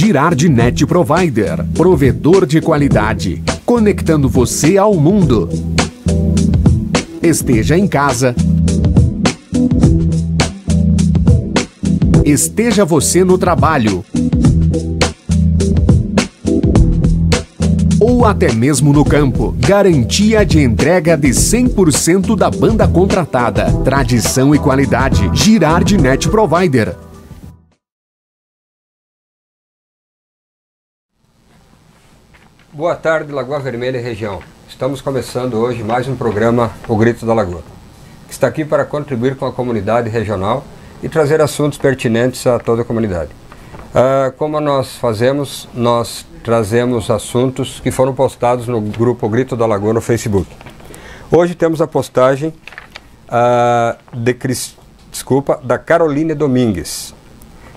Girard Net Provider, provedor de qualidade, conectando você ao mundo. Esteja em casa. Esteja você no trabalho. Ou até mesmo no campo. Garantia de entrega de 100% da banda contratada. Tradição e qualidade. Girard Net Provider. Boa tarde, Lagoa Vermelha e região. Estamos começando hoje mais um programa O Grito da Lagoa, que está aqui para contribuir com a comunidade regional e trazer assuntos pertinentes a toda a comunidade. Como nós fazemos, nós trazemos assuntos que foram postados no grupo O Grito da Lagoa no Facebook. Hoje temos a postagem da Caroline Domingues,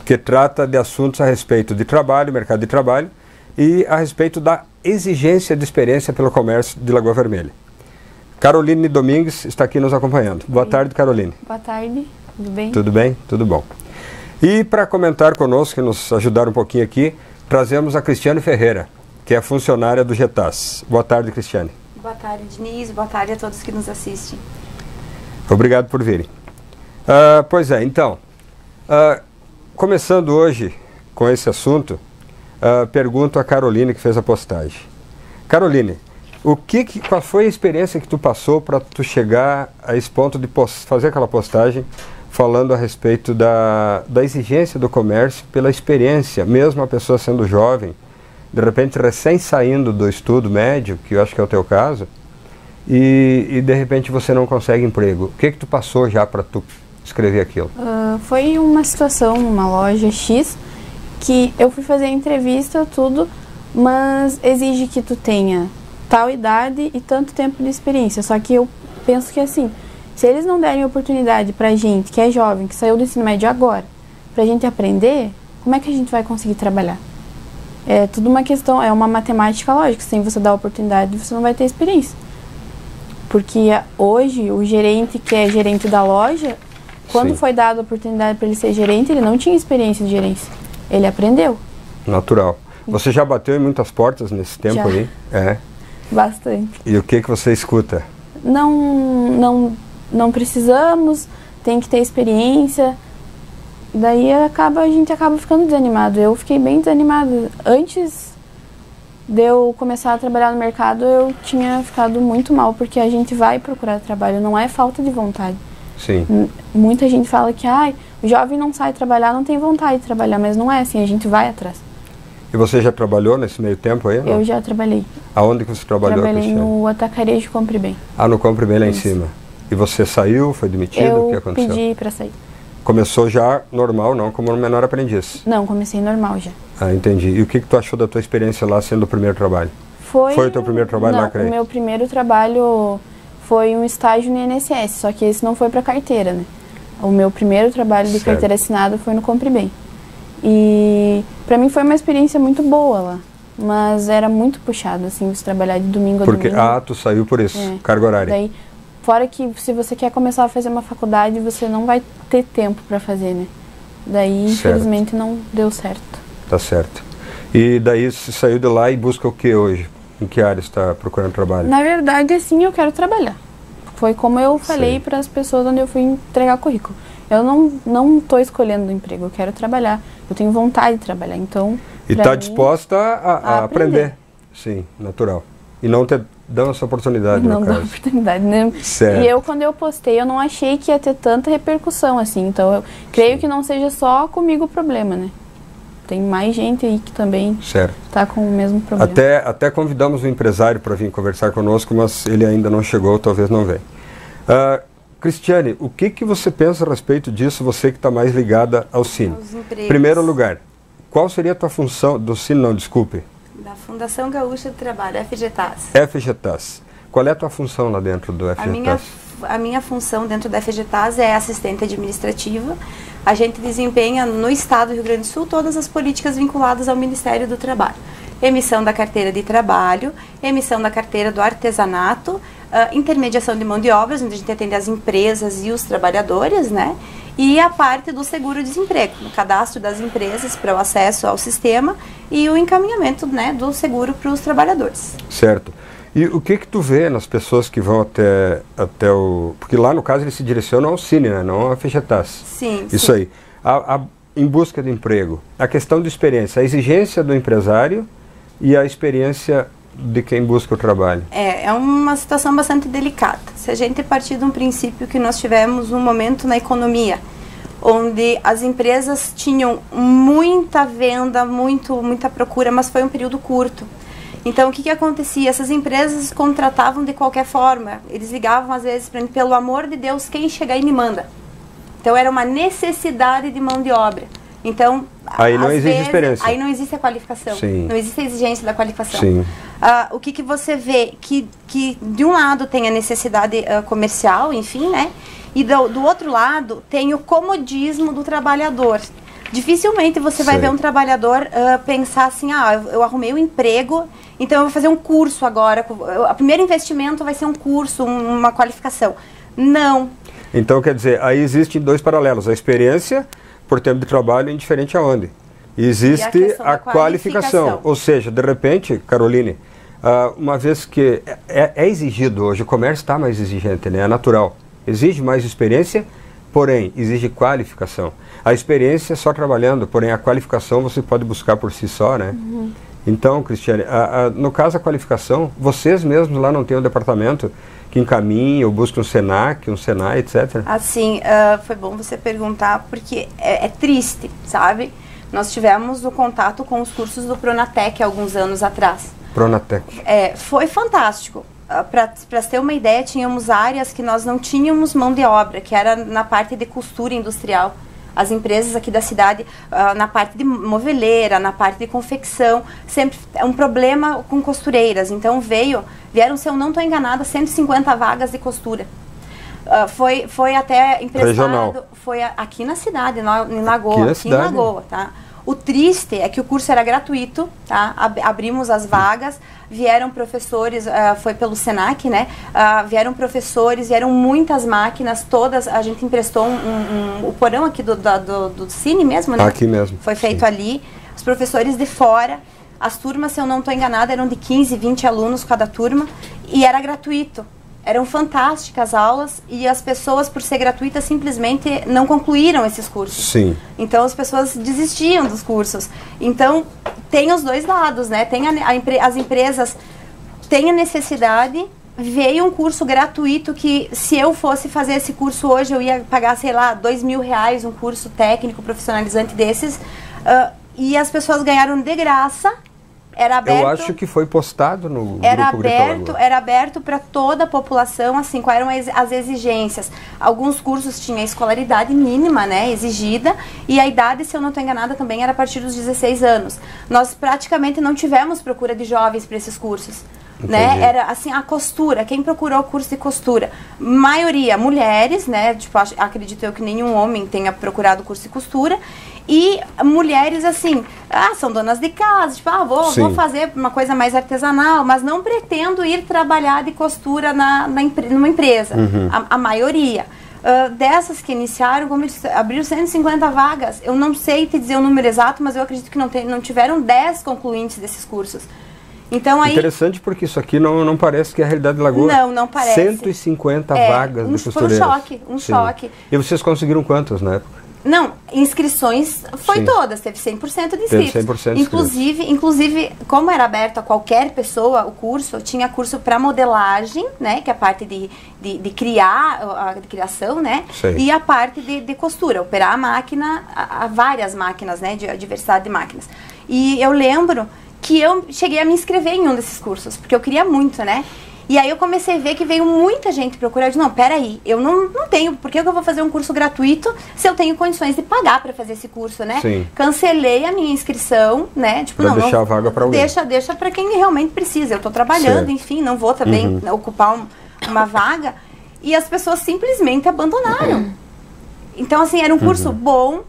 que trata de assuntos a respeito de trabalho, mercado de trabalho e a respeito da exigência de experiência pelo comércio de Lagoa Vermelha. Caroline Domingues está aqui nos acompanhando. Boa tarde, Caroline. Boa tarde, tudo bem? Tudo bem? Tudo bom. E para comentar conosco e nos ajudar um pouquinho aqui, trazemos a Cristiane Ferreira, que é funcionária do GETAS. Boa tarde, Cristiane. Boa tarde, Diniz. Boa tarde a todos que nos assistem. Obrigado por virem. Pois é, então, começando hoje com esse assunto, pergunto a Caroline, que fez a postagem. Caroline, qual foi a experiência que tu passou para tu chegar a esse ponto de fazer aquela postagem falando a respeito da exigência do comércio pela experiência, mesmo a pessoa sendo jovem, de repente recém saindo do estudo médio, que eu acho que é o teu caso, e de repente você não consegue emprego. O que tu passou já para tu escrever aquilo? Foi uma situação numa loja X, que eu fui fazer a entrevista, tudo, mas exige que tu tenha tal idade e tanto tempo de experiência. Só que eu penso que assim, se eles não derem oportunidade pra gente, que é jovem, que saiu do ensino médio agora, pra gente aprender, como é que a gente vai conseguir trabalhar? É tudo uma questão, é uma matemática lógica. Sem você dar oportunidade, você não vai ter experiência. Porque hoje, o gerente que é gerente da loja, quando Sim. foi dada a oportunidade para ele ser gerente, ele não tinha experiência de gerência. Ele aprendeu. Natural. Você já bateu em muitas portas nesse tempo Já. aí? É. Bastante. E o que você escuta? Não precisamos, tem que ter experiência. E daí a gente acaba ficando desanimado. Eu fiquei bem desanimada. Antes de eu começar a trabalhar no mercado, eu tinha ficado muito mal, porque a gente vai procurar trabalho, não é falta de vontade. Sim. Muita gente fala que o jovem não sai trabalhar, não tem vontade de trabalhar, mas não é assim, a gente vai atrás. E você já trabalhou nesse meio tempo aí? Não? Eu já trabalhei. Aonde que você trabalhou, Trabalhei Cristiane? no Atacarejo Compre Bem. No Compre Bem lá Isso. em cima. E você saiu, foi demitido? O que aconteceu? Eu pedi para sair. Começou já normal, não como um menor aprendiz? Não, comecei normal já. Entendi. E o que tu achou da tua experiência lá sendo o primeiro trabalho? Foi o teu primeiro trabalho lá, creio? O meu primeiro trabalho foi um estágio no INSS, só que esse não foi para carteira, né? O meu primeiro trabalho de carteira assinada foi no Compre Bem. E para mim foi uma experiência muito boa lá, mas era muito puxado, assim, você trabalhar de domingo a domingo. Tu saiu por isso, carga horária. Daí, fora que se você quer começar a fazer uma faculdade, você não vai ter tempo para fazer, né? Daí, infelizmente, não deu certo. Tá certo. E daí você saiu de lá e busca o que hoje? Em que área você está procurando trabalho? Na verdade, assim, eu quero trabalhar. Foi como eu falei para as pessoas onde eu fui entregar currículo. Eu não estou escolhendo o emprego, eu quero trabalhar. Eu tenho vontade de trabalhar, então... E está disposta a aprender. Sim, natural. E não te dão essa oportunidade, não no dá caso. oportunidade, né? Certo. E quando eu postei, eu não achei que ia ter tanta repercussão, assim. Então, eu creio que não seja só comigo o problema, né? Tem mais gente aí que também está com o mesmo problema. Até convidamos um empresário para vir conversar conosco, mas ele ainda não chegou, talvez não venha. Cristiane, o que você pensa a respeito disso, você que está mais ligada ao Cine? Em primeiro lugar, qual seria a tua função do Cine, não, desculpe? Da Fundação Gaúcha do Trabalho, FGTAS. FGTAS. Qual é a tua função lá dentro do FGTAS? A minha função dentro da FGTAS é assistente administrativa. A gente desempenha no estado do Rio Grande do Sul todas as políticas vinculadas ao Ministério do Trabalho. Emissão da carteira de trabalho, emissão da carteira do artesanato, intermediação de mão de obras, onde a gente atende as empresas e os trabalhadores, né? e a parte do seguro-desemprego, no cadastro das empresas para o acesso ao sistema e o encaminhamento, né, do seguro para os trabalhadores. Certo. E o que tu vê nas pessoas que vão até o... Porque lá, no caso, eles se direcionam ao Cine, né? Não à FGTAS. Sim, Isso aí. Em busca de emprego, a questão de experiência, a exigência do empresário e a experiência de quem busca o trabalho. É uma situação bastante delicada. Se a gente partir de um princípio que nós tivemos um momento na economia, onde as empresas tinham muita venda, muita procura, mas foi um período curto. Então, o que acontecia? Essas empresas contratavam de qualquer forma. Eles ligavam, às vezes, para mim, pelo amor de Deus, quem chegar e me manda. Então, era uma necessidade de mão de obra. Então, aí não existe experiência. Aí não existe a qualificação. Sim. Não existe a exigência da qualificação. Sim. O que você vê? Que de um lado tem a necessidade comercial, enfim, né? E do outro lado tem o comodismo do trabalhador. Dificilmente você vai ver um trabalhador pensar assim, eu arrumei um emprego, então eu vou fazer um curso agora. O primeiro investimento vai ser um curso, uma qualificação. Não. Então, quer dizer, aí existem dois paralelos. A experiência por tempo de trabalho, indiferente aonde. Existe a qualificação. Ou seja, de repente, Caroline, uma vez que é exigido hoje, o comércio está mais exigente, né? É natural. Exige mais experiência, porém, exige qualificação. A experiência só trabalhando, porém a qualificação você pode buscar por si só, né? Uhum. Então, Cristiane, no caso da qualificação, vocês mesmos lá não têm um departamento que encaminhe ou busque um SENAC, um SENAI, etc? Assim, foi bom você perguntar, porque é triste, sabe? Nós tivemos o contato com os cursos do Pronatec há alguns anos atrás. Pronatec. Foi fantástico. Para ter uma ideia, tínhamos áreas que nós não tínhamos mão de obra, que era na parte de costura industrial. As empresas aqui da cidade, na parte de moveleira, na parte de confecção, sempre é um problema com costureiras. Então vieram, se eu não estou enganada, 150 vagas de costura. Foi até emprestado, regional. Foi aqui na cidade, em Lagoa, aqui em Lagoa, tá? O triste é que o curso era gratuito, tá? Abrimos as vagas, vieram professores, foi pelo SENAC, né? Vieram professores, vieram muitas máquinas, todas, a gente emprestou o porão aqui do Cine mesmo, né? Aqui mesmo. Foi feito ali, os professores de fora, as turmas, se eu não estou enganada, eram de 15, 20 alunos cada turma, e era gratuito. Eram fantásticas aulas e as pessoas, por ser gratuitas, simplesmente não concluíram esses cursos. Sim. Então, as pessoas desistiam dos cursos. Então, tem os dois lados, né? Tem as empresas têm a necessidade, veio um curso gratuito que, se eu fosse fazer esse curso hoje, eu ia pagar, sei lá, R$2.000, um curso técnico profissionalizante desses, e as pessoas ganharam de graça. Era aberto, eu acho que foi postado no grupo Era aberto para toda a população, assim, quais eram as exigências. Alguns cursos tinham a escolaridade mínima, né, exigida, e a idade, se eu não estou enganada, também era a partir dos 16 anos. Nós praticamente não tivemos procura de jovens para esses cursos. Né? Era assim, a costura, quem procurou o curso de costura? Maioria mulheres, né? Tipo, acredito eu que nenhum homem tenha procurado o curso de costura. E mulheres assim, são donas de casa, tipo, vou fazer uma coisa mais artesanal, mas não pretendo ir trabalhar de costura numa empresa. Uhum. A maioria. Dessas que iniciaram, como eu disse, abriram 150 vagas. Eu não sei te dizer o número exato, mas eu acredito que não tiveram 10 concluintes desses cursos. Então, aí, interessante, porque isso aqui não parece que é a realidade de Lagoa. Não parece. 150 vagas de costureiras. Foi um choque. E vocês conseguiram quantas na época? Não, inscrições foi todas, teve 100% de inscritos. Teve 100% Inclusive, como era aberto a qualquer pessoa o curso, tinha curso para modelagem, né, que é a parte de criação, né, e a parte de costura, operar a máquina, várias máquinas, né, de diversidade de máquinas. E eu lembro que eu cheguei a me inscrever em um desses cursos, porque eu queria muito, né? E aí eu comecei a ver que veio muita gente procurar. Eu disse, não, peraí, eu não tenho, por que eu vou fazer um curso gratuito se eu tenho condições de pagar para fazer esse curso, né? Sim. Cancelei a minha inscrição, né? Tipo, pra deixar a vaga para alguém. Deixa para quem realmente precisa. Eu tô trabalhando, enfim, não vou também ocupar uma vaga. E as pessoas simplesmente abandonaram. Então, assim, era um curso bom,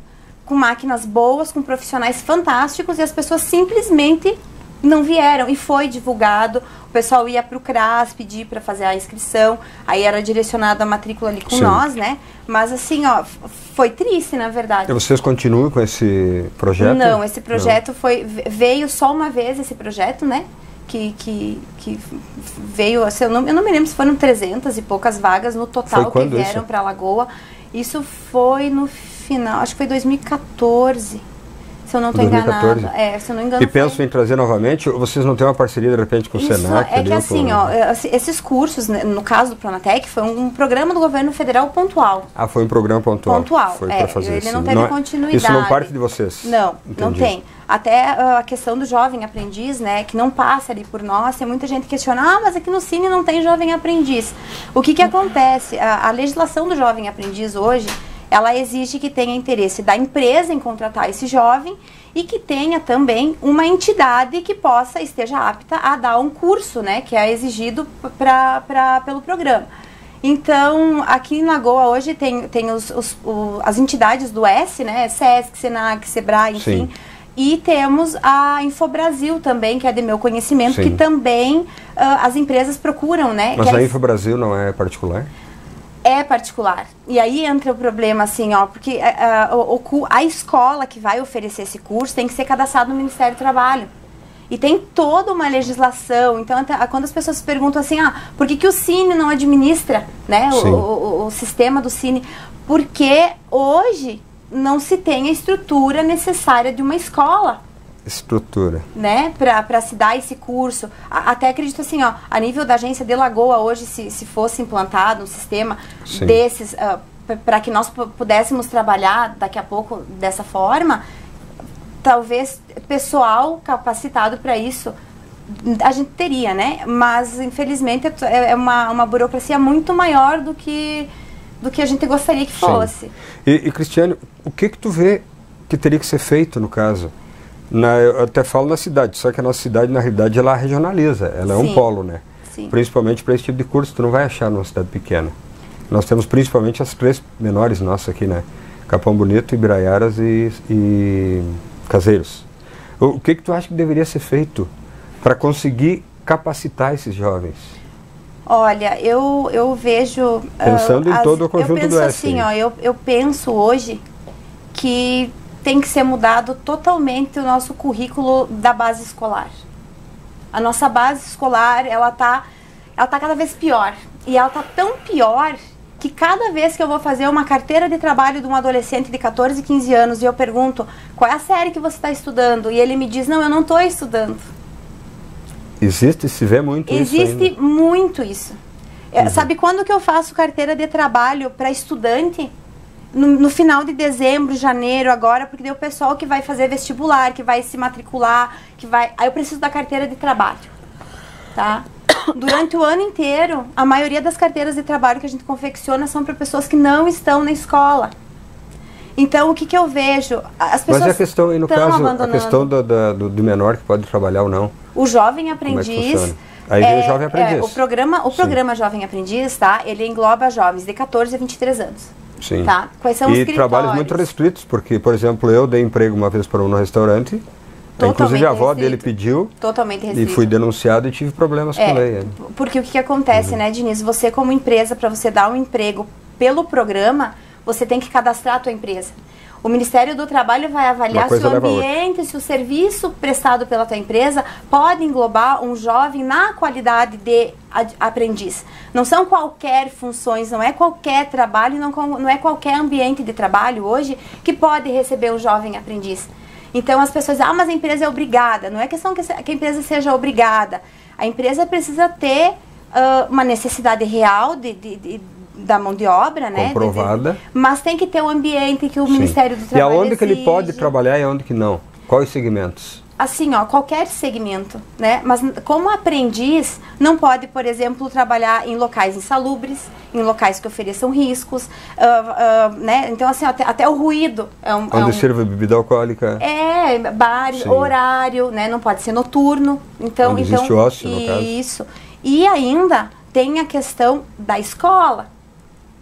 com máquinas boas, com profissionais fantásticos, e as pessoas simplesmente não vieram. E foi divulgado, pessoal ia para o CRAS pedir para fazer a inscrição, aí era direcionado a matrícula ali com Sim. nós, né? Mas assim, ó, foi triste, na verdade. E vocês continuam com esse projeto? Não, esse projeto veio só uma vez, esse projeto, né? Que veio, assim, eu não me lembro se foram 300 e poucas vagas no total que vieram para Lagoa. Isso foi no final, acho que foi 2014. Se eu não estou enganada. Se eu não engano. E pensam em trazer novamente, ou vocês não têm uma parceria de repente com o Senac? É que assim, ó, esses cursos, né, no caso do Pronatec, foi um programa do governo federal pontual. Ah, foi um programa pontual. Pontual, foi para fazer ele isso. não teve continuidade. Isso não parte de vocês? Não, entendi. não tem. Até a questão do jovem aprendiz, né, que não passa ali por nós, tem muita gente que questiona, mas aqui no Cine não tem jovem aprendiz. O que acontece? A legislação do jovem aprendiz hoje, ela exige que tenha interesse da empresa em contratar esse jovem e que tenha também uma entidade que esteja apta a dar um curso, né, que é exigido pelo programa. Então, aqui em Lagoa hoje tem as entidades do S, né, SESC, Senac, Sebrae, enfim. Sim. E temos a Infobrasil também, que é de meu conhecimento, sim, que também as empresas procuram, né. Mas a Infobrasil não é particular? É particular. E aí entra o problema, assim, ó, porque a escola que vai oferecer esse curso tem que ser cadastrada no Ministério do Trabalho. E tem toda uma legislação. Então, quando as pessoas perguntam assim, por que o Cine não administra, né, o sistema do Cine? Porque hoje não se tem a estrutura necessária de uma escola. Estrutura, né, para se dar esse curso. Até acredito assim, ó, a nível da agência de Lagoa hoje, se fosse implantado um sistema sim, desses, para que nós pudéssemos trabalhar daqui a pouco dessa forma, talvez pessoal capacitado para isso a gente teria, né, mas infelizmente é uma burocracia muito maior do que a gente gostaria que fosse. E Cristiane, o que tu vê que teria que ser feito no caso? Eu até falo na cidade, só que a nossa cidade, na realidade, ela regionaliza, ela é um polo, né? Sim. Principalmente para esse tipo de curso, tu não vai achar numa cidade pequena. Nós temos principalmente as 3 menores nossas aqui, né? Capão Bonito, Ibiraiaras e Caseiros. O que tu acha que deveria ser feito para conseguir capacitar esses jovens? Olha, eu vejo... Pensando em todo o conjunto do S. Eu penso assim, ó, eu penso hoje que tem que ser mudado totalmente o nosso currículo da base escolar. A nossa base escolar, ela tá cada vez pior. E ela tá tão pior que cada vez que eu vou fazer uma carteira de trabalho de um adolescente de 14, 15 anos e eu pergunto, qual é a série que você está estudando? E ele me diz, não, eu não estou estudando. Se vê muito isso ainda. Existe muito isso. Sabe quando que eu faço carteira de trabalho para estudante? No final de dezembro, janeiro, agora, porque tem o pessoal que vai fazer vestibular, que vai se matricular, aí eu preciso da carteira de trabalho, tá? Durante o ano inteiro, a maioria das carteiras de trabalho que a gente confecciona são para pessoas que não estão na escola. Então, o que eu vejo? As pessoas Mas a questão, e no caso, a questão do menor que pode trabalhar ou não? O jovem aprendiz... Aí vem o jovem aprendiz. O programa Jovem Aprendiz, tá? Ele engloba jovens de 14 a 23 anos. Sim. Tá? Quais são os critérios? E trabalhos muito restritos, porque, por exemplo, eu dei emprego uma vez para um no restaurante, inclusive a avó dele pediu, totalmente restrito. E fui denunciado e tive problemas com lei. Porque o que acontece, né, Diniz? Você como empresa, para você dar um emprego pelo programa, você tem que cadastrar a tua empresa. O Ministério do Trabalho vai avaliar se o ambiente, se o serviço prestado pela tua empresa pode englobar um jovem na qualidade de aprendiz. Não são qualquer funções, não é qualquer trabalho, não é qualquer ambiente de trabalho hoje que pode receber um jovem aprendiz. Então as pessoas dizem, mas a empresa é obrigada. Não é questão que a empresa seja obrigada. A empresa precisa ter uma necessidade real da mão de obra, né? Comprovada. Mas tem que ter um ambiente que o Ministério do Trabalho E aonde exige. Que ele pode trabalhar e aonde que não? Quais segmentos? Assim, ó, qualquer segmento, né? Mas como aprendiz, não pode, por exemplo, trabalhar em locais insalubres, em locais que ofereçam riscos, né? Então, assim, até o ruído onde sirva bebida alcoólica. Bares, horário, né? Não pode ser noturno. Então, existe ócio, no caso. Isso. E ainda tem a questão da escola.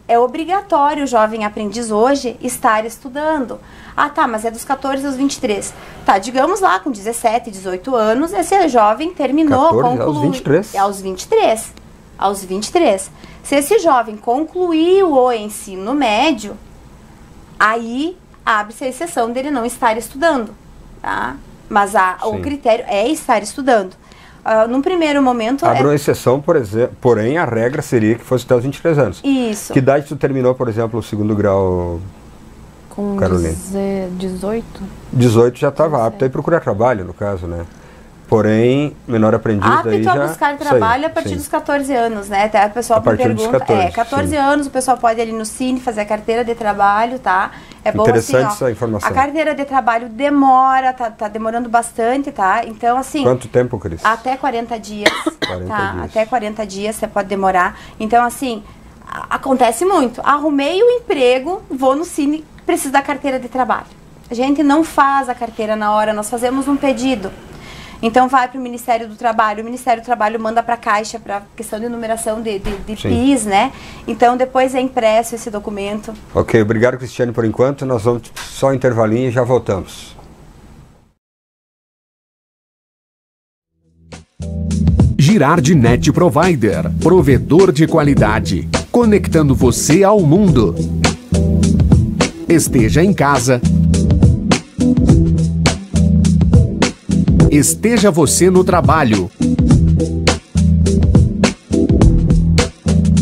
é obrigatório o jovem aprendiz hoje estar estudando. Ah, tá, mas é dos 14 aos 23. Tá, digamos lá, com 17, 18 anos, esse jovem terminou, 14 concluiu. aos 23? Aos 23. Aos 23. Se esse jovem concluiu o ensino médio, aí abre-se a exceção dele não estar estudando, tá? Mas o critério é estar estudando. Num primeiro momento... Abre uma exceção, por exemplo, porém a regra seria que fosse até os 23 anos. Isso. Que idade tu terminou, por exemplo, o segundo grau, Com Carolina? 18. 18 já estava apto a ir procurar trabalho, no caso, né? Porém, menor aprendiz daí apto já... a buscar trabalho a partir dos 14 anos, né? Até o pessoal me pergunta... 14 anos, o pessoal pode ir ali no Cine fazer a carteira de trabalho, tá? É bom assim, ó, essa informação. a carteira de trabalho demora, tá demorando bastante, tá? Então, assim... Quanto tempo, Cris? Até 40 dias, 40 tá? dias. Até 40 dias você pode demorar. Então, assim, acontece muito. Arrumei o emprego, vou no Cine, preciso da carteira de trabalho. A gente não faz a carteira na hora, nós fazemos um pedido. Então vai para o Ministério do Trabalho, o Ministério do Trabalho manda para a Caixa para questão de numeração de PIS, né? Então depois é impresso esse documento. Ok, obrigado, Cristiane, por enquanto. Nós vamos só um intervalinho e já voltamos. Girard Net Provider, provedor de qualidade, conectando você ao mundo. Esteja em casa. Esteja você no trabalho.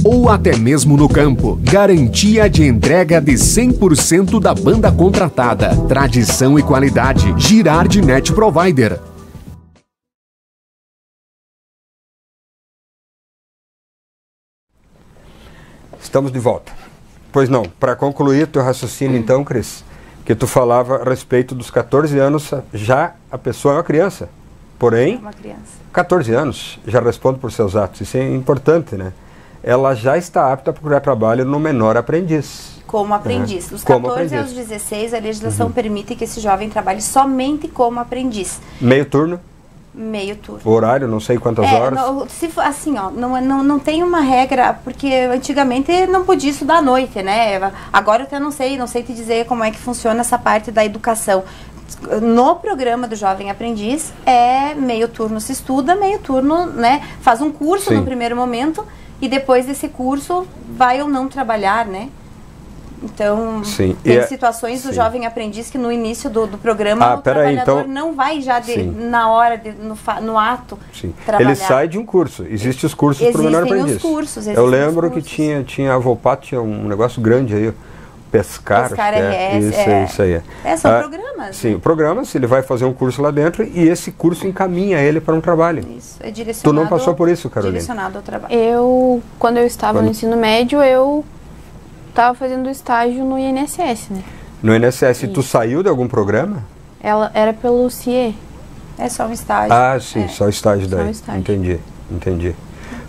Ou até mesmo no campo. Garantia de entrega de 100% da banda contratada. Tradição e qualidade. Girard Net Provider. Estamos de volta. Pois não, para concluir teu raciocínio então, Cris, que tu falava a respeito dos 14 anos, já a pessoa é uma criança. Porém, Uma criança. 14 anos, já responde por seus atos. Isso é importante, né? Ela já está apta a procurar trabalho no menor aprendiz. Como aprendiz. Dos Como 14 aprendiz. aos 16, a legislação permite que esse jovem trabalhe somente como aprendiz. Meio turno, Meio turno. horário, não sei quantas horas. Se for assim, ó, não tem uma regra, porque antigamente não podia estudar à noite, né? Agora eu até não sei te dizer como é que funciona essa parte da educação. No programa do Jovem Aprendiz, meio turno se estuda, meio turno, né? Faz um curso Sim. no primeiro momento e depois desse curso vai ou não trabalhar, né? Então, Sim. tem situações do sim. Jovem Aprendiz que no início do programa o peraí, trabalhador então- não vai já Sim. na hora, no ato, Sim. trabalhar. Ele sai de um curso. Existem os cursos para o menor Existem aprendiz. os cursos, existem Eu os lembro que cursos. tinha a Volpato, tinha um negócio grande aí, Pescar, Pescar acho que RS, isso aí. São programas. Sim, programas, ele vai fazer um curso lá dentro e esse curso encaminha ele para um trabalho. Isso, é direcionado. Tu não passou por isso, Carolina? Direcionado ao trabalho. Quando eu estava no ensino médio, eu estava fazendo estágio no INSS, né? No INSS, tu saiu de algum programa? Ela era pelo CIE. É só um estágio. Ah, sim, só estágio Só daí. estágio. Entendi.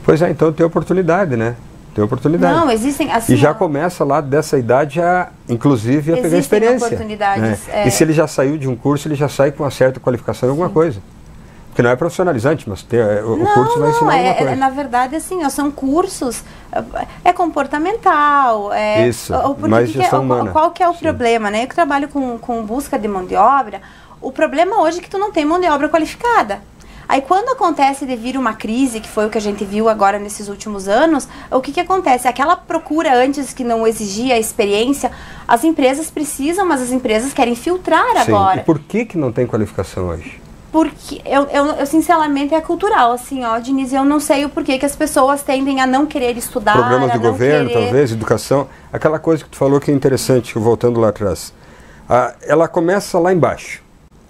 Pois é, então tem oportunidade, né? Tem oportunidade. Não, existem assim. E já ó, começa lá dessa idade, inclusive, a pegar Existem experiência. oportunidades, né? E se ele já saiu de um curso, ele já sai com uma certa qualificação em alguma coisa. Porque não é profissionalizante, mas o curso vai ensinar alguma coisa. na verdade, assim, ó, são cursos, comportamental, Isso, mais gestão humana. Qual que é o Sim. problema, né? Eu que trabalho com busca de mão de obra, o problema hoje é que tu não tem mão de obra qualificada. Aí quando acontece de vir uma crise, que foi o que a gente viu agora nesses últimos anos, o que acontece? Aquela procura antes que não exigia a experiência, as empresas precisam, mas as empresas querem filtrar Sim. agora. E por que não tem qualificação hoje? Porque eu sinceramente é cultural, assim, ó, Denise, eu não sei o porquê que as pessoas tendem a não querer estudar, Programas a do não governo, querer... talvez, educação. Aquela coisa que tu falou que é interessante, voltando lá atrás. Ela começa lá embaixo,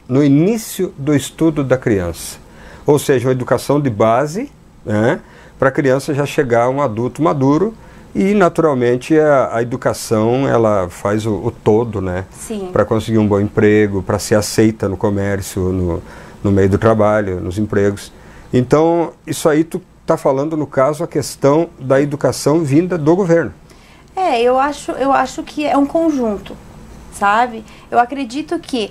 no início do estudo da criança. Ou seja, uma educação de base, né, para a criança já chegar a um adulto maduro e, naturalmente, a educação ela faz o todo, né, para conseguir um bom emprego, para ser aceita no comércio, no meio do trabalho, nos empregos. Então, isso aí tu está falando, no caso, a questão da educação vinda do governo. Eu acho que é um conjunto, sabe? Eu acredito que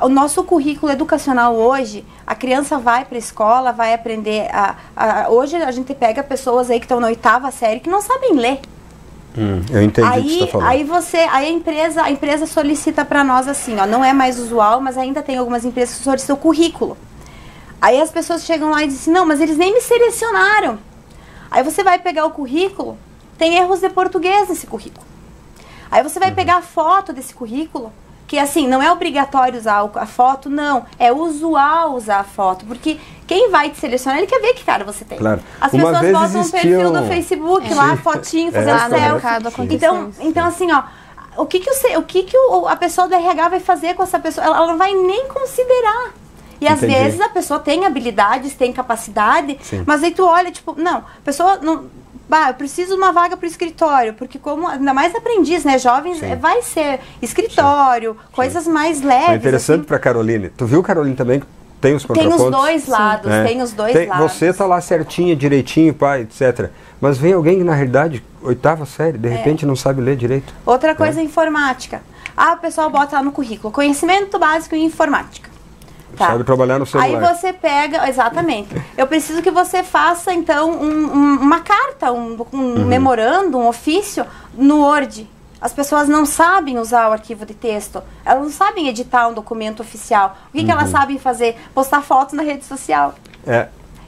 o nosso currículo educacional hoje, a criança vai para a escola, vai aprender hoje a gente pega pessoas aí que estão na 8ª série que não sabem ler. Eu entendi o que você está falando. Aí a empresa solicita para nós assim, ó, não é mais usual, mas ainda tem algumas empresas que solicitam o currículo. Aí as pessoas chegam lá e dizem, não, mas eles nem me selecionaram. Aí você vai pegar o currículo, tem erros de português nesse currículo. Aí você vai pegar a foto desse currículo, que assim, não é obrigatório usar a foto, não. É usual usar a foto, porque quem vai te selecionar, ele quer ver que cara você tem. Claro. As pessoas botam um perfil no Facebook, lá, fotinho, fazendo selfie. Então assim, ó, o que a pessoa do RH vai fazer com essa pessoa? Ela não vai nem considerar. E às vezes a pessoa tem habilidades, tem capacidade, mas aí tu olha, tipo, não, a pessoa não... eu preciso de uma vaga para o escritório, porque como, ainda mais aprendiz, né, jovens, vai ser escritório, coisas mais leves. É interessante assim. para Caroline. Tu viu, Caroline, também tem os contrapontos? Tem os dois lados, tem os dois lados. Você tá lá certinha, direitinho, pai, etc. Mas vem alguém que, na realidade, 8ª série, de repente não sabe ler direito. Outra coisa é informática. O pessoal bota lá no currículo, conhecimento básico em informática. Tá. Sabe trabalhar no celular. Aí você pega, exatamente. Eu preciso que você faça, então, uma carta, um memorando, um ofício no Word. As pessoas não sabem usar o arquivo de texto. Elas não sabem editar um documento oficial. O que elas sabem fazer? Postar fotos na rede social.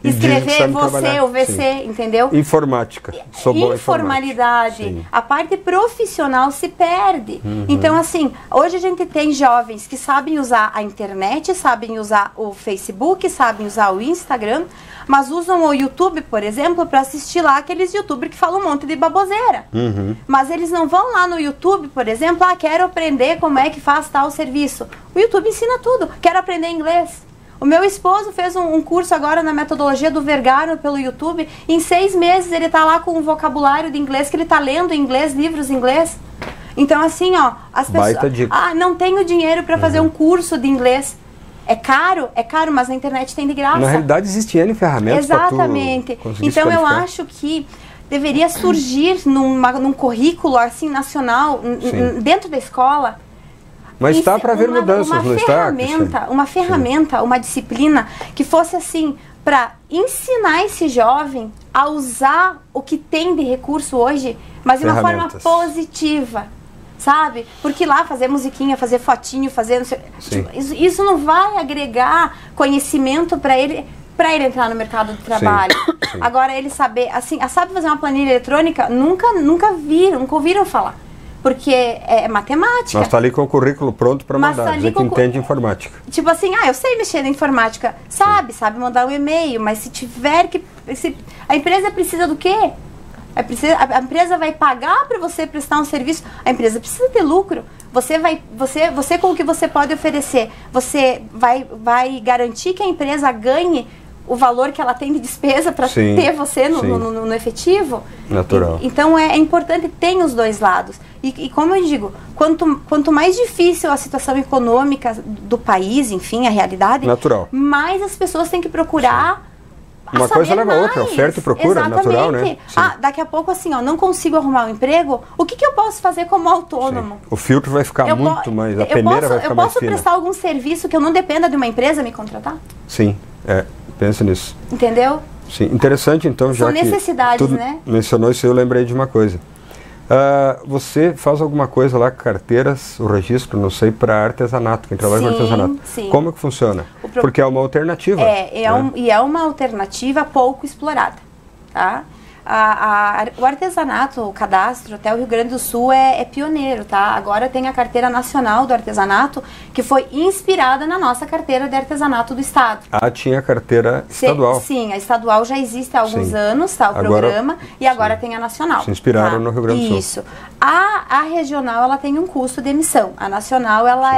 Escrever você, o VC, entendeu? Informática. Informalidade. A parte profissional se perde. Então, assim, hoje a gente tem jovens que sabem usar a internet, sabem usar o Facebook, sabem usar o Instagram, mas usam o YouTube, por exemplo, para assistir lá aqueles youtubers que falam um monte de baboseira. Mas eles não vão lá no YouTube, por exemplo, quero aprender como é que faz tal serviço. O YouTube ensina tudo. Quero aprender inglês. O meu esposo fez um curso agora na metodologia do Vergara pelo YouTube. Em 6 meses ele está lá com um vocabulário de inglês, que ele está lendo em inglês, livros em inglês. Então assim, ó, as pessoas... não tenho dinheiro para fazer um curso de inglês. É caro, mas na internet tem de graça. Na realidade existem N ferramentas. Exatamente. Então eu acho que deveria surgir num currículo assim nacional, dentro da escola. Mas está para haver mudanças, não está? Uma ferramenta, uma disciplina que fosse assim, para ensinar esse jovem a usar o que tem de recurso hoje, mas de uma forma positiva, sabe? Porque lá fazer musiquinha, fazer fotinho, fazer... Tipo, isso não vai agregar conhecimento para ele entrar no mercado de trabalho. Agora, ele saber, assim, sabe fazer uma planilha eletrônica? Nunca ouviram falar. Porque é matemática. Mas está ali com o currículo pronto para mandar, dizer que entende informática. Tipo assim, eu sei mexer na informática. Sabe mandar um e-mail, mas se tiver que... a empresa precisa do quê? A empresa vai pagar para você prestar um serviço. A empresa precisa ter lucro. Você com o que você pode oferecer, você vai garantir que a empresa ganhe o valor que ela tem de despesa para ter você no efetivo. Natural. Então é importante ter os dois lados. E como eu digo, quanto mais difícil a situação econômica do país, enfim, a realidade, mais as pessoas têm que procurar. Uma coisa leva a outra, oferta e procura, natural, né? Daqui a pouco assim, não consigo arrumar um emprego, o que eu posso fazer como autônomo? O filtro vai ficar muito mais, a peneira vai ficar mais fina. Eu posso prestar algum serviço que eu não dependa de uma empresa me contratar? Sim, pensa nisso. Entendeu? Sim, interessante então, já que necessidades, né? Mencionou isso, eu lembrei de uma coisa. Você faz alguma coisa lá, carteiras, o registro, não sei, para artesanato, quem trabalha com artesanato. Sim. Como que funciona? Porque é uma alternativa. E é uma alternativa pouco explorada, tá? O artesanato, o cadastro, até o Rio Grande do Sul é pioneiro, tá? Agora tem a carteira nacional do artesanato, que foi inspirada na nossa carteira de artesanato do Estado. Tinha a carteira estadual. Sim, a estadual já existe há alguns anos, tá? O programa, e agora tem a nacional. Se inspiraram no Rio Grande do Sul. Isso. A regional, ela tem um custo de emissão. A nacional, ela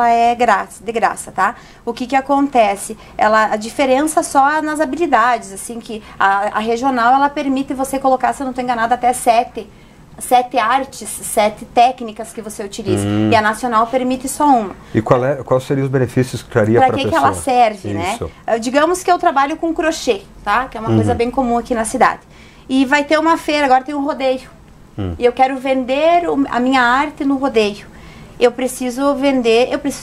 é de graça, tá? O que acontece? A diferença só nas habilidades, assim, que a regional, ela permite você colocar, se eu não estou enganada, até 7 artes, 7 técnicas que você utiliza. E a nacional permite só uma. E quais seriam os benefícios que traria para a pessoa? Para que ela serve, né? Digamos que eu trabalho com crochê, tá? Que é uma coisa bem comum aqui na cidade. E vai ter uma feira, agora tem um rodeio. E eu quero vender a minha arte no rodeio. Eu preciso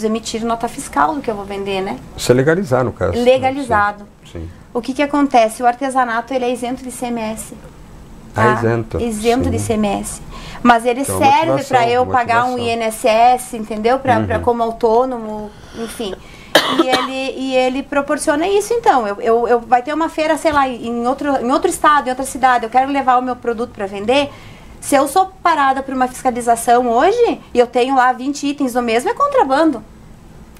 emitir nota fiscal do que eu vou vender, né? Isso é legalizar, no caso. Legalizado. Sim. O que acontece? O artesanato, ele é isento de ICMS. Tá? Isento. Isento Sim. de ICMS. Mas ele Então, serve para eu pagar um motivação. INSS, entendeu? Como autônomo, enfim. E ele proporciona isso, então. Vai ter uma feira, sei lá, em outro estado, em outra cidade, eu quero levar o meu produto para vender. Se eu sou parada por uma fiscalização hoje, e eu tenho lá 20 itens do mesmo, é contrabando.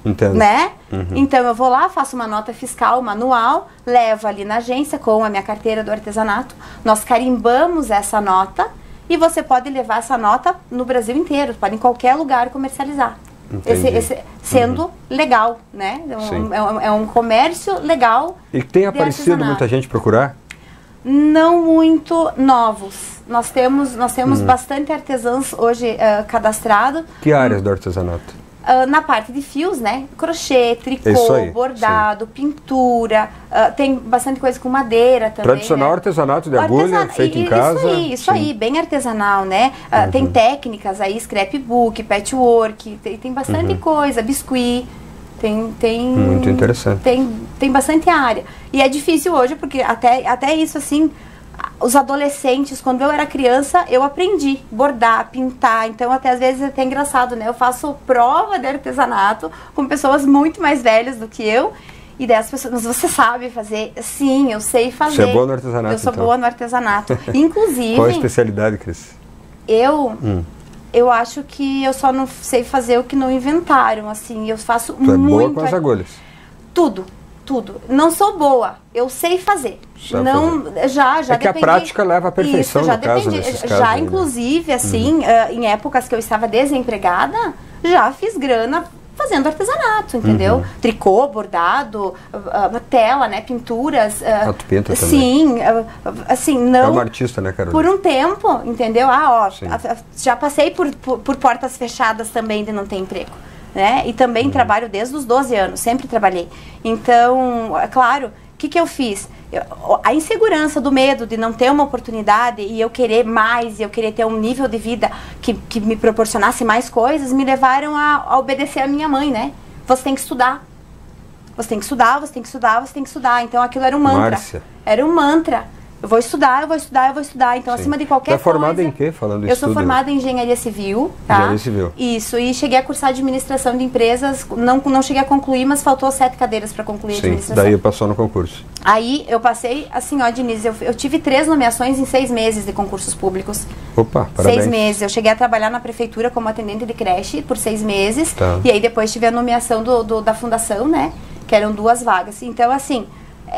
Entendo. Né? Então eu vou lá, faço uma nota fiscal manual, levo ali na agência com a minha carteira do artesanato, nós carimbamos essa nota e você pode levar essa nota no Brasil inteiro, pode em qualquer lugar comercializar. Sendo legal, né? É um comércio legal. E tem aparecido muita gente procurar? Não muito novos. Nós temos bastante artesãos hoje cadastrados. Que áreas do artesanato? Na parte de fios, né? Crochê, tricô, aí, bordado, pintura, tem bastante coisa com madeira também. Tradicional, né? Artesanato de agulha, feito em casa. Isso aí, bem artesanal, né? Tem técnicas aí, scrapbook, patchwork, tem bastante coisa, biscuit, Muito interessante. Tem bastante área. E é difícil hoje, porque até isso assim, os adolescentes, quando eu era criança, eu aprendi bordar, pintar, então até às vezes é até engraçado, né? Eu faço prova de artesanato com pessoas muito mais velhas do que eu, e daí as pessoas, mas você sabe fazer? Sim, eu sei fazer. Você é boa no artesanato, eu sou então. boa no artesanato. Inclusive... Qual a especialidade, Cris? Eu acho que eu só não sei fazer o que não inventaram, assim, eu faço Tu é muito... boa com as agulhas? Tudo. Não sou boa, eu sei fazer. Já é que a prática leva à perfeição, isso, no caso, nesses casos. Já, inclusive, assim, em épocas que eu estava desempregada, já fiz grana fazendo artesanato, entendeu? Tricô, bordado, tela, né, pinturas. Tu pinta também? Sim, assim, não... É uma artista, né, Carolina? Por um tempo, entendeu? Já passei por portas fechadas também de não ter emprego. Né? E também trabalho desde os 12 anos, sempre trabalhei. Então, é claro, o que eu fiz? A insegurança do medo de não ter uma oportunidade e eu querer mais, e eu querer ter um nível de vida que me proporcionasse mais coisas, me levaram a obedecer a minha mãe, né? Você tem que estudar. Você tem que estudar, você tem que estudar, você tem que estudar. Então aquilo era um mantra. Márcia. Era um mantra. Eu vou estudar, eu vou estudar, eu vou estudar. Então, acima de qualquer coisa... Você é formada em quê, falando isso? Eu sou formada em engenharia civil, tá? Engenharia civil. Isso, e cheguei a cursar administração de empresas, não cheguei a concluir, mas faltou 7 cadeiras para concluir a administração. Daí passou no concurso. Aí eu passei, assim, ó, Denise, eu tive 3 nomeações em 6 meses de concursos públicos. Opa, parabéns. 6 meses. Eu cheguei a trabalhar na prefeitura como atendente de creche por 6 meses. Tá. E aí depois tive a nomeação da fundação, né? Que eram 2 vagas. Então, assim...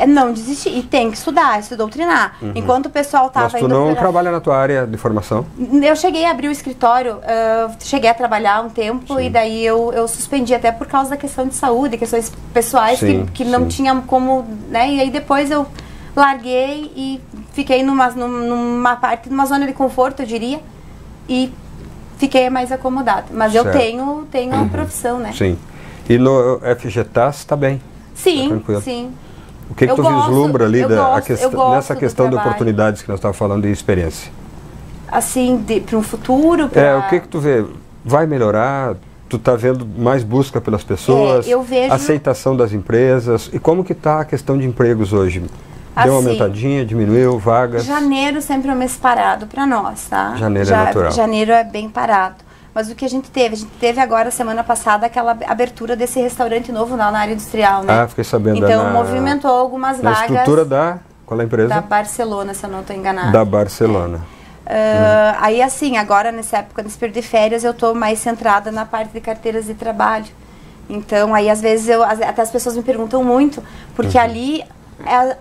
não desistir, e tem que estudar, se doutrinar. Enquanto o pessoal estava indo... Mas tu não trabalha na tua área de formação? Eu cheguei a abrir o escritório, cheguei a trabalhar um tempo. Sim. E daí eu suspendi até por causa da questão de saúde, questões pessoais que não tinha como, né? E aí depois eu larguei e fiquei numa zona de conforto, eu diria, e fiquei mais acomodada. Mas eu tenho uma profissão, né? Sim. E no FGTAS está bem? Sim, sim. O que tu vislumbra ali nessa questão de oportunidades que nós estávamos falando de experiência? Assim, para um futuro? O que tu vê? Vai melhorar? Tu está vendo mais busca pelas pessoas? Eu vejo... Aceitação das empresas? E como que está a questão de empregos hoje? Deu uma aumentadinha, diminuiu, vagas? Janeiro sempre é um mês parado para nós, tá? Janeiro é natural. Janeiro é bem parado. Mas o que a gente teve agora, semana passada, aquela abertura desse restaurante novo na área industrial, né? Fiquei sabendo. Então, movimentou algumas vagas. Na estrutura qual é a empresa? Da Barcelona, se eu não estou enganada. Da Barcelona. Aí, assim, agora, nessa época, nesse período de férias, eu estou mais centrada na parte de carteiras de trabalho. Então, aí, às vezes, até as pessoas me perguntam muito, porque ali...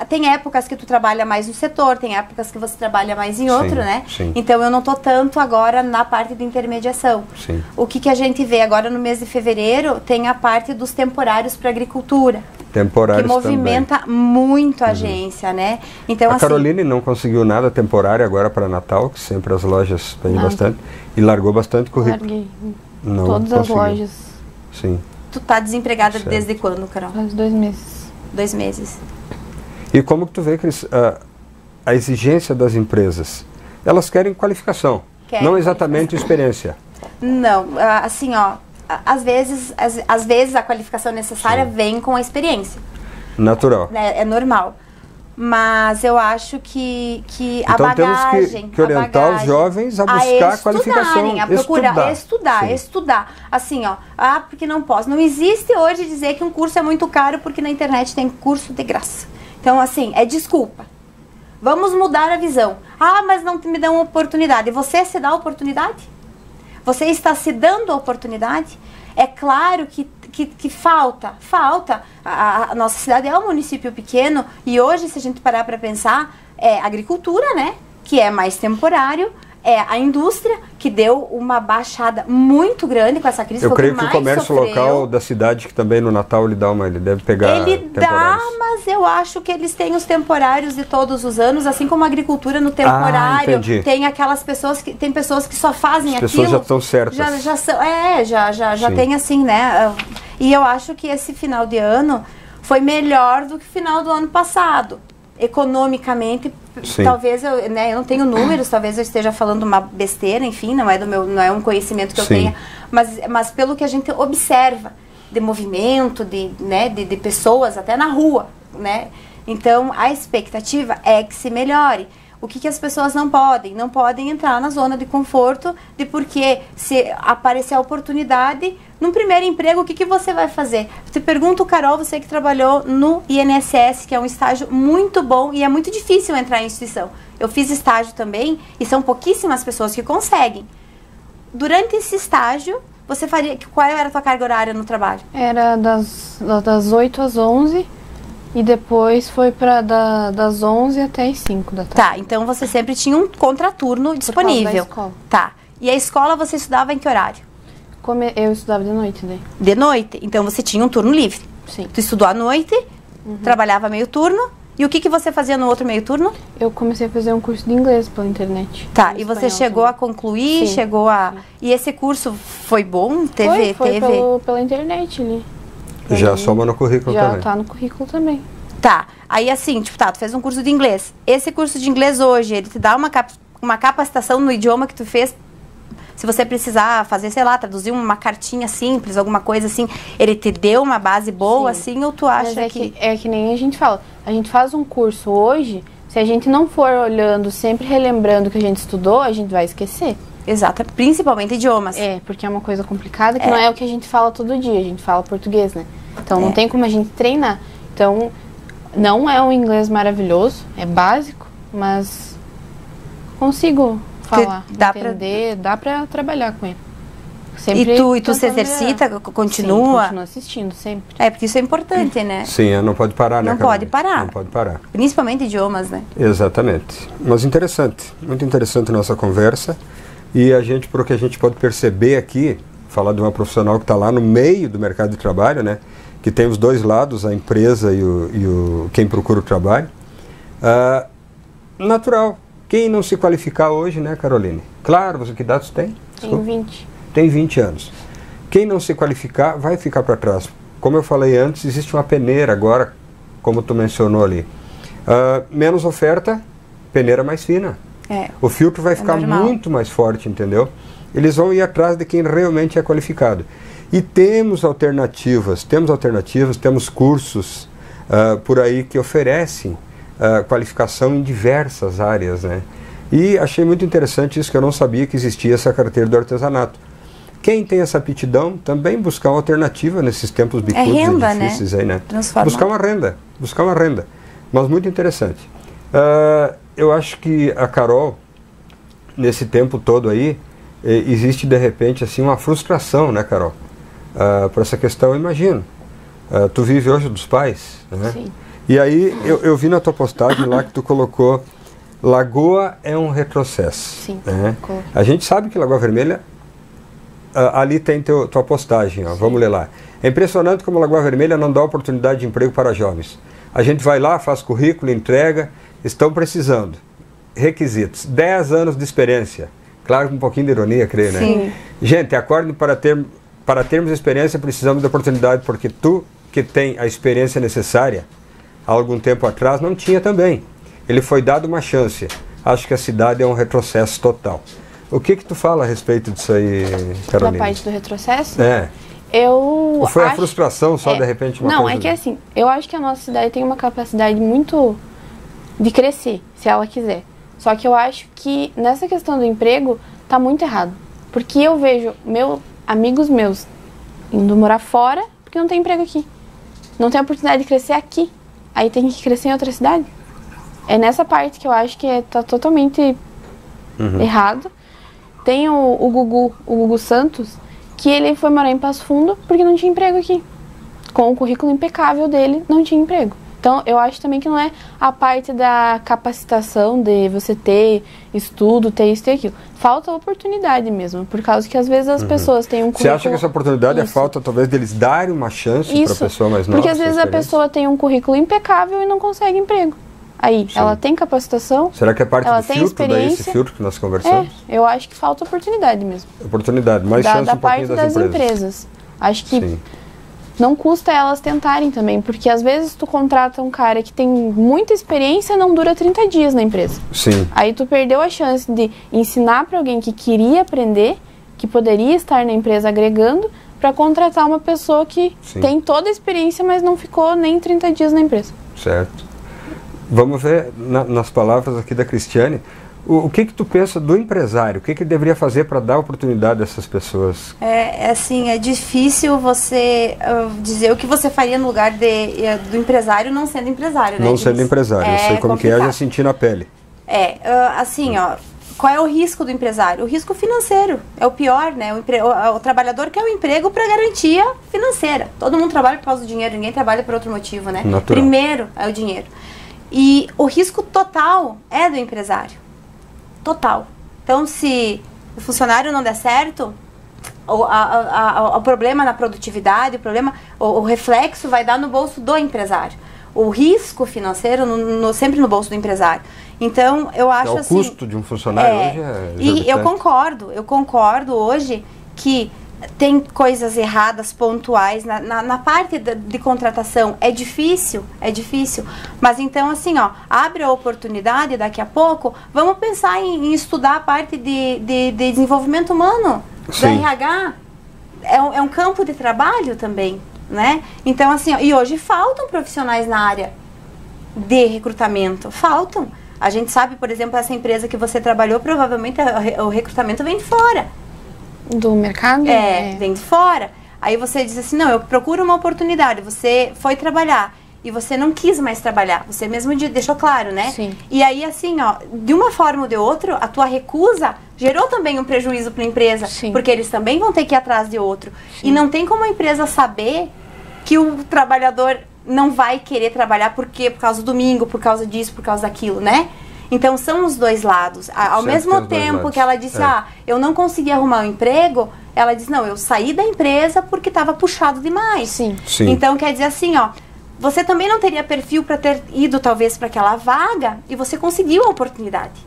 tem épocas que tu trabalha mais no setor, tem épocas que você trabalha mais em outro, né? Sim. Então eu não tô tanto agora na parte de intermediação. Sim. O que a gente vê agora no mês de fevereiro, tem a parte dos temporários para agricultura. Temporários que movimenta muito a agência, né? Então, a Caroline não conseguiu nada temporário agora para Natal, que sempre as lojas pedem bastante, e largou bastante currículo. Larguei. Não todas conseguiu. as lojas. Sim. Tu tá desempregada desde quando, Carol? Faz 2 meses. 2 meses. E como que tu vê, Cris, a exigência das empresas? Elas querem qualificação, não exatamente experiência. Não, assim, ó, às vezes a qualificação necessária vem com a experiência. Natural. É normal. Mas eu acho que a então bagagem... temos que orientar os jovens a buscar qualificação. A procurar, estudar. Assim, ó, porque não posso. Não existe hoje dizer que um curso é muito caro porque na internet tem curso de graça. Então, assim, é desculpa. Vamos mudar a visão. Mas não me dão oportunidade. Você se dá oportunidade? Você está se dando oportunidade? É claro que falta. A nossa cidade é um município pequeno e hoje, se a gente parar para pensar, é agricultura, né? Que é mais temporário. É a indústria, que deu uma baixada muito grande com essa crise. Eu creio que o comércio local da cidade, que também no Natal ele deve pegar mas eu acho que eles têm os temporários de todos os anos, assim como a agricultura no temporário. Tem aquelas pessoas que só fazem aquilo. As pessoas já estão certas. Já tem assim, né? E eu acho que esse final de ano foi melhor do que o final do ano passado. Economicamente, sim. Talvez eu não tenho números, talvez eu esteja falando uma besteira, enfim, não é um conhecimento que eu tenha, mas pelo que a gente observa de movimento, de pessoas até na rua, né? Então a expectativa é que se melhore. O que as pessoas não podem entrar na zona de conforto, de porque se aparecer a oportunidade, num primeiro emprego, o que você vai fazer? Eu te pergunto, Carol, você que trabalhou no INSS, que é um estágio muito bom e é muito difícil entrar em instituição. Eu fiz estágio também e são pouquíssimas pessoas que conseguem. Durante esse estágio, você faria, qual era a tua carga horária no trabalho? Era das 8 às 11. E depois foi das 11 até as 5 da tarde. Tá, então você sempre tinha um contraturno disponível. Da escola. Tá. E a escola você estudava em que horário? Eu estudava de noite daí. De noite? Então você tinha um turno livre. Sim. Tu estudou à noite, trabalhava meio turno. E o que você fazia no outro meio turno? Eu comecei a fazer um curso de inglês pela internet. Tá, e você chegou a concluir? Sim. Chegou a... E esse curso foi bom? Foi pela internet ali. Já soma no currículo também. Já tá no currículo também. Tá, aí assim, tu fez um curso de inglês. Esse curso de inglês hoje, ele te dá uma capacitação no idioma que tu fez. Se você precisar fazer, sei lá, traduzir uma cartinha simples, alguma coisa assim, ele te deu uma base boa, sim. Assim, ou tu acha que... É que nem a gente fala. A gente faz um curso hoje, se a gente não for olhando, sempre relembrando o que a gente estudou, a gente vai esquecer. Exato, principalmente idiomas. Porque é uma coisa complicada, que não é o que a gente fala todo dia, a gente fala português, né? Então não tem como a gente treinar. Então, não é um inglês maravilhoso, é básico, mas consigo falar, entender, dá pra trabalhar com ele. Sempre e tu se exercita, continua? Sim, continuo assistindo, sempre. Porque isso é importante, né? Sim, não pode parar, né, Não pode parar. Não pode parar. Principalmente idiomas, né? Exatamente. Mas interessante, muito interessante a nossa conversa. E por que a gente pode perceber aqui, falar de uma profissional que está lá no meio do mercado de trabalho, né? Que tem os dois lados, a empresa e quem procura o trabalho. Natural. Quem não se qualificar hoje, né, Caroline? Claro, que dados tem? Tenho 20. Tem 20 anos. Quem não se qualificar vai ficar para trás. Como eu falei antes, existe uma peneira agora, como tu mencionou ali. Menos oferta, peneira mais fina. O filtro vai ficar muito mais forte, entendeu? Eles vão ir atrás de quem realmente é qualificado. E temos alternativas, temos cursos por aí que oferecem qualificação em diversas áreas, né? E achei muito interessante isso, que eu não sabia que existia essa carteira do artesanato. Quem tem essa aptidão, também buscar uma alternativa nesses tempos bicudos e difíceis, né? Aí, né? Buscar uma renda. Mas muito interessante. Eu acho que a Carol, nesse tempo todo aí, existe de repente assim uma frustração, né, Carol? Por essa questão, eu imagino. Tu vive hoje dos pais, né? Sim. E aí eu vi na tua postagem lá que tu colocou Lagoa é um retrocesso. Sim. Né? A gente sabe que Lagoa Vermelha, ali tem tua postagem, ó, vamos ler lá. É impressionante como Lagoa Vermelha não dá oportunidade de emprego para jovens. A gente vai lá, faz currículo, entrega, estão precisando. Requisitos, 10 anos de experiência. Claro, com um pouquinho de ironia, creio, né? Sim. Gente, acorde para termos experiência, precisamos de oportunidade, porque tu que tem a experiência necessária, há algum tempo atrás, não tinha também. Ele foi dado uma chance. Acho que a cidade é um retrocesso total. O que tu fala a respeito disso aí, Carolina? Da parte do retrocesso? Ou foi a frustração só, de repente, uma coisa... Não, é que assim, eu acho que a nossa cidade tem uma capacidade muito de crescer, se ela quiser. Só que eu acho que nessa questão do emprego tá muito errado. Porque eu vejo amigos meus indo morar fora porque não tem emprego aqui. Não tem oportunidade de crescer aqui. Aí tem que crescer em outra cidade. É nessa parte que eu acho que tá totalmente errado. Tem o Gugu Santos, que ele foi morar em Passo Fundo porque não tinha emprego aqui. Com o currículo impecável dele, não tinha emprego. Então, eu acho também que não é a parte da capacitação, de você ter estudo, ter isso e aquilo. Falta oportunidade mesmo, por causa que às vezes as pessoas têm um currículo... Você acha que essa oportunidade é falta, talvez, deles darem uma chance para a pessoa mais nova? Porque às vezes a pessoa tem um currículo impecável e não consegue emprego. Aí, ela tem capacitação. Será que é parte do filtro, daí esse filtro que nós conversamos? Eu acho que falta oportunidade mesmo. Oportunidade, mais chance um pouquinho das empresas. Acho que não custa elas tentarem também, porque às vezes tu contrata um cara que tem muita experiência e não dura 30 dias na empresa. Sim. Aí tu perdeu a chance de ensinar para alguém que queria aprender, que poderia estar na empresa agregando, para contratar uma pessoa que tem toda a experiência, mas não ficou nem 30 dias na empresa. Certo. Vamos ver nas palavras aqui da Cristiane, o que tu pensa do empresário? O que ele deveria fazer para dar oportunidade a essas pessoas? Assim, é difícil você dizer o que você faria no lugar do empresário não sendo empresário, né? Não sendo empresário, eu sei como que é, já senti na pele. Assim, qual é o risco do empresário? O risco financeiro é o pior, né? O trabalhador quer um emprego para garantia financeira. Todo mundo trabalha por causa do dinheiro, ninguém trabalha por outro motivo, né? Natural. Primeiro é o dinheiro. E o risco total é do empresário. Total. Então, se o funcionário não der certo, o problema na produtividade, o reflexo vai dar no bolso do empresário. O risco financeiro sempre no bolso do empresário. Então, eu acho assim... O custo de um funcionário hoje é exorbitante. E eu concordo hoje que tem coisas erradas, pontuais, na parte de contratação. É difícil, mas então assim, abre a oportunidade daqui a pouco, vamos pensar em estudar a parte de desenvolvimento humano, do RH, é um campo de trabalho também, né? Então assim, e hoje faltam profissionais na área de recrutamento, faltam. A gente sabe, por exemplo, essa empresa que você trabalhou, provavelmente o recrutamento vem de fora. Do mercado? Vem de fora. Aí você diz assim, não, eu procuro uma oportunidade. Você foi trabalhar e você não quis mais trabalhar. Você mesmo deixou claro, né? Sim. E aí, assim, de uma forma ou de outra, a tua recusa gerou também um prejuízo para a empresa. Sim. Porque eles também vão ter que ir atrás de outro. Sim. E não tem como a empresa saber que o trabalhador não vai querer trabalhar por causa do domingo, por causa disso, por causa daquilo, né? Então, são os dois lados. Ao mesmo tempo que ela disse, eu não consegui arrumar um emprego, ela disse, não, eu saí da empresa porque estava puxado demais. Sim. Então, quer dizer assim, você também não teria perfil para ter ido, talvez, para aquela vaga e você conseguiu a oportunidade.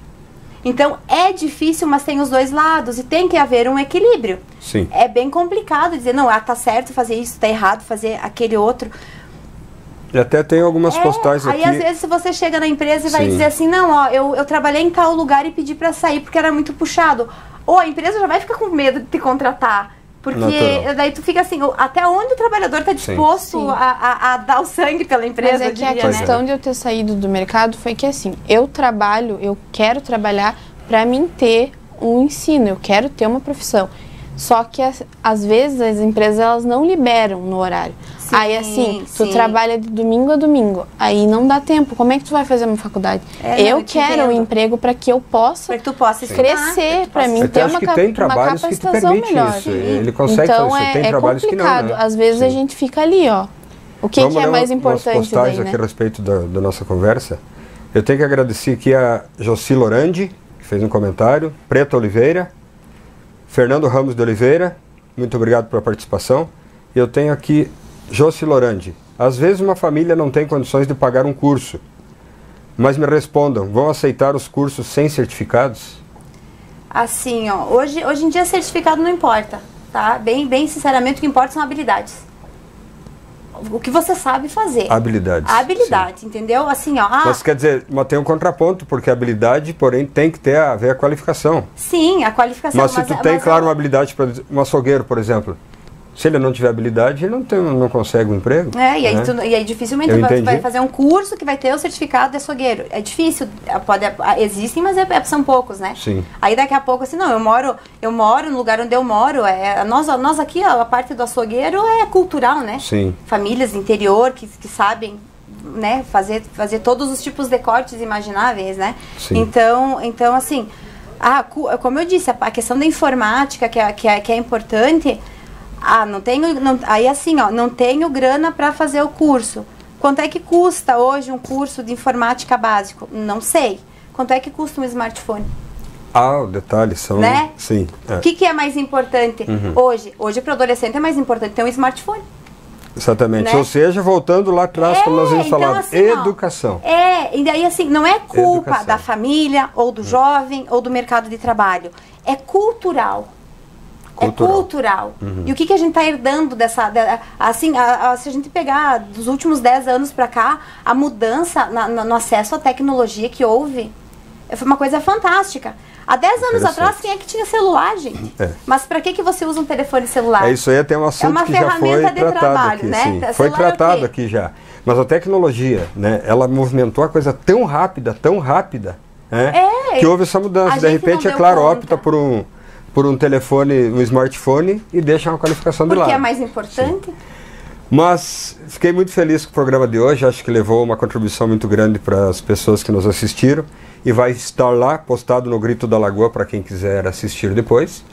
Então, é difícil, mas tem os dois lados e tem que haver um equilíbrio. Sim. É bem complicado dizer, não, tá certo fazer isso, tá errado fazer aquele outro. E até tem algumas postagens aqui... Aí, às vezes, você chega na empresa e vai dizer assim, não, eu trabalhei em tal lugar e pedi para sair porque era muito puxado. Ou a empresa já vai ficar com medo de te contratar. Porque daí tu fica assim, até onde o trabalhador está disposto a dar o sangue pela empresa? Mas é que a questão de eu ter saído do mercado foi que assim, eu quero trabalhar para mim ter um ensino, eu quero ter uma profissão. Só que às vezes as empresas elas não liberam no horário. Sim, aí assim, tu trabalha de domingo a domingo, aí não dá tempo. Como é que tu vai fazer uma faculdade? Eu quero um emprego para que eu possa, crescer, para mim ter uma capacitação melhor. Isso. Ele consegue então fazer isso. Tem trabalhos complicado. Que não, né? Às vezes a gente fica ali, O que é mais importante umas postagens aqui a respeito da nossa conversa. Eu tenho que agradecer aqui a Josi Lorandi, que fez um comentário, Preta Oliveira, Fernando Ramos de Oliveira, muito obrigado pela participação. E eu tenho aqui Josi Lorandi. Às vezes uma família não tem condições de pagar um curso, mas me respondam, vão aceitar os cursos sem certificados? Assim, hoje em dia certificado não importa, tá? Bem sinceramente, o que importa são habilidades. O que você sabe fazer. Habilidades. Habilidade, entendeu? Assim, Mas quer dizer, mas tem um contraponto, porque a habilidade, porém, tem que ter a ver a qualificação. Sim, a qualificação. Mas se tu tem, claro, uma habilidade para um açougueiro, por exemplo, Se ele não tiver habilidade, ele não consegue um emprego. E aí dificilmente vai fazer um curso que vai ter o certificado de açougueiro. É difícil, existem, mas são poucos, né? Sim. Aí daqui a pouco, assim, não, eu moro no lugar onde eu moro, nós aqui, a parte do açougueiro é cultural, né? Sim. Famílias do interior que sabem, né, fazer todos os tipos de cortes imagináveis, né? Sim. Então assim, como eu disse, a questão da informática que é importante. Não tenho grana para fazer o curso. Quanto é que custa hoje um curso de informática básico? Não sei. Quanto é que custa um smartphone? O detalhe são... Né? Sim. O que é mais importante hoje? Hoje para o adolescente é mais importante ter um smartphone. Exatamente. Né? Ou seja, voltando lá atrás, como nós vimos falar, assim, educação. E daí assim, não é culpa Educação. da família, ou do jovem, ou do mercado de trabalho. É cultural. É cultural. E o que a gente está herdando dessa... se a gente pegar dos últimos 10 anos para cá, a mudança no acesso à tecnologia que houve foi uma coisa fantástica. Há 10 anos atrás, quem é que tinha celular, gente? Mas para que você usa um telefone celular? Isso aí até um assunto que já foi tratado aqui. Né? Sim. Foi tratado aqui já. Mas a tecnologia, né, ela movimentou a coisa tão rápida, né, que houve essa mudança. De repente, é claro, opta por um telefone, um smartphone e deixa uma qualificação de lado. Porque é mais importante. Sim. Mas fiquei muito feliz com o programa de hoje, acho que levou uma contribuição muito grande para as pessoas que nos assistiram e vai estar lá postado no Grito da Lagoa para quem quiser assistir depois.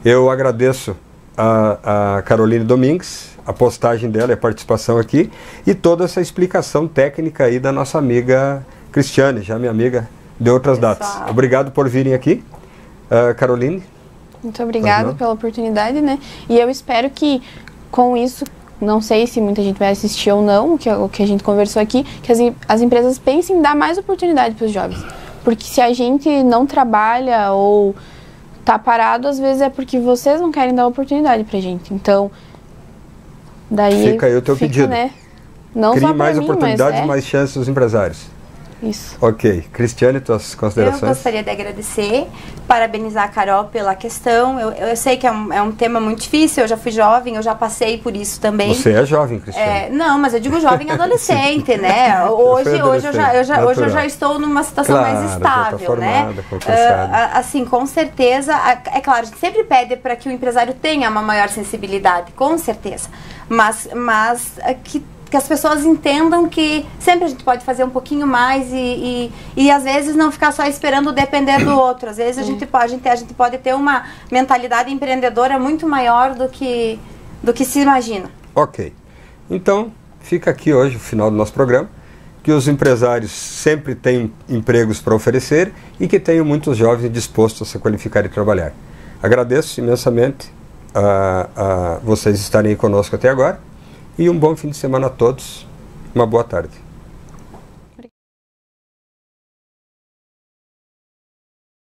Eu agradeço a Caroline Domingues, a postagem dela e a participação aqui e toda essa explicação técnica aí da nossa amiga Cristiane, já minha amiga de outras datas. Obrigado por virem aqui. Caroline. Muito obrigada pela oportunidade, né? E eu espero que com isso, não sei se muita gente vai assistir ou não, o que a gente conversou aqui, que as empresas pensem em dar mais oportunidade para os jovens. Porque se a gente não trabalha ou tá parado, às vezes é porque vocês não querem dar oportunidade pra gente. Então, daí fica aí o teu pedido. Né? Não Crie só pra mais mim, oportunidades, mas mais chances aos empresários. Isso. Ok. Cristiane, tuas considerações? Eu gostaria de agradecer, parabenizar a Carol pela questão. Eu sei que é um tema muito difícil, eu já fui jovem, eu já passei por isso também. Você é jovem, Cristiane? Não, mas eu digo jovem adolescente, né? Hoje eu já estou numa situação mais estável, formada, né? Assim, com certeza, é claro, a gente sempre pede para que o empresário tenha uma maior sensibilidade, com certeza. Mas que as pessoas entendam que sempre a gente pode fazer um pouquinho mais e às vezes não ficar só esperando depender do outro. Às vezes a gente pode ter uma mentalidade empreendedora muito maior do que se imagina. Ok. Então, fica aqui hoje o final do nosso programa, que os empresários sempre têm empregos para oferecer e que tenham muitos jovens dispostos a se qualificar e trabalhar. Agradeço imensamente a vocês estarem aí conosco até agora. E um bom fim de semana a todos. Uma boa tarde.